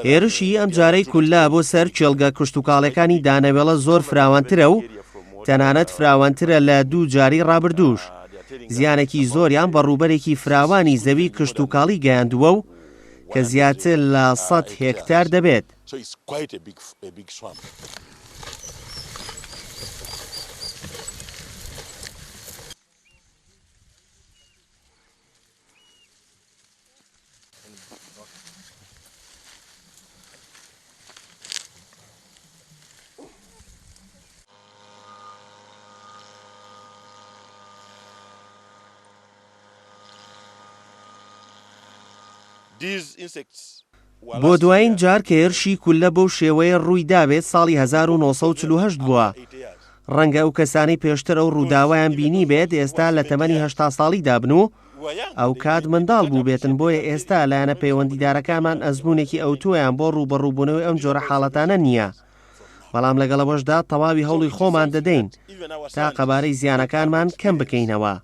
هێرشی ئەم جارەی کوللا بۆ سەر چێلگە کشتوکاڵەکانی دانەوێڵە زۆر فراوانترە و تەنانەت فراوانترە لە دوو جاری ڕابردووش. زیانێکی زۆریان بە ڕووبەرێکی فراوانی زەوی کشتوکاڵی گەیاندووە و کە زیاتر لە 100 هێکتار دەبێت. بۆ دوایین جار کە هێرشی کوللە بەو شێوەیە ڕووی داوێت ساڵی 1948 بووە. ڕەنگە ئەو کەسانی پێشتر ئەو ڕووداوایان بینی بێت ئێستا لە تەمەنی 80 ساڵی دابن و ئەو کات منداڵ بوو بێتن، بۆیە ئێستا لایەنە پەیوەندیدارەکانمان ئەزموونێکی ئەوتۆیان بۆ ڕووبەڕووبوونەوەی ئەم جۆرە حاڵەتانە نییە. بەڵام لەگەڵەوەشدا تەواوی هەوڵی خۆمان دەدەین تا قەبارەی زیانەکانمان کەم بکەینەوە.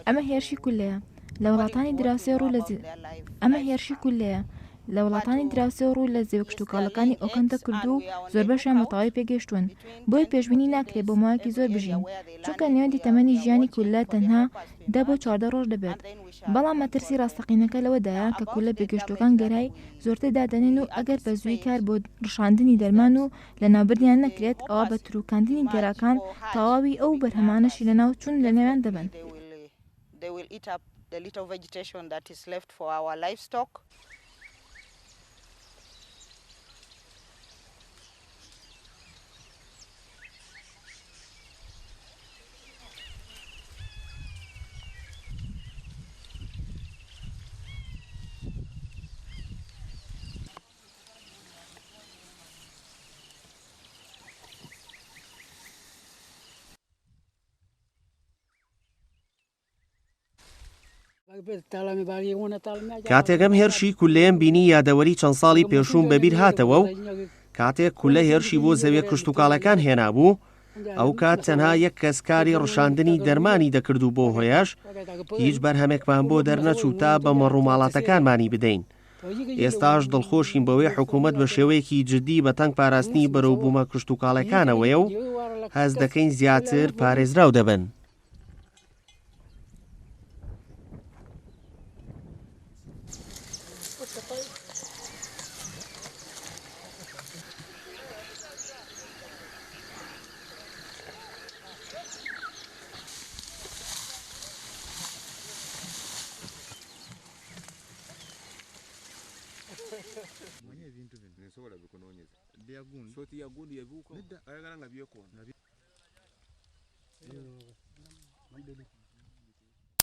ئەمە هێرشی کولەیە لە وڵاتانی دراوسێ ڕوو لە زێوە کشتوکاڵەکانی ئۆکەندە کردو و زۆر بەشیان بە تەواوی پێگەشتوون. بۆیە پێشبینی ناکرێت بۆ ماوەیەکی زۆر بژین، چونکە نێوەندی تەمەنی ژیانی کولە تەنها 10 بۆ 14 ڕۆژ دەبێت. بەڵام مەترسی ڕاستەقینەکە لەوەدایە کە کولە پێگەشتوەکان گەرای زۆرتر دادەنێن و ئەگەر بە زووی کار بۆ ڕشاندنی دەرمان و لە ناوبردیان نەکرێت، ئەوە بە تروکاندنی گەراکان تەواوی ئەو بەرهەمانەشی لەناو چوون لە نێویان دەبن. They will eat up the little vegetation that is left for our livestock. کاتێکم هێرشی کولەیەم بینی یادەوەری چەند ساڵی پێشوم بەبیر هاتەوە و کاتێک کولە هێرشی بۆ زەویە کشتوکاڵەکان هێنابوو، ئەو کات تەنها یەک کەس کاری ڕشاندنی دەرمانی دەکرد و بۆ هۆیاش هیچ بەرهەمێکمان بۆ دەرنەچوو تا بە مەڕووماڵاتەکانمانی بدەین. ئێستاش دڵخۆشین بەوەی حکوومەت بە شێوەیەکی جددی بە تەنگ پاراستنی بەرەوبوومە کشتوکاڵەکانەوەیە و هەز دەکەین زیاتر پارێزراو دەبن. Mwenye vintu vinsobola bikunoonyeza. Byagundi. Soti ya gundi yabuko. Nida ayagala nga byekoona.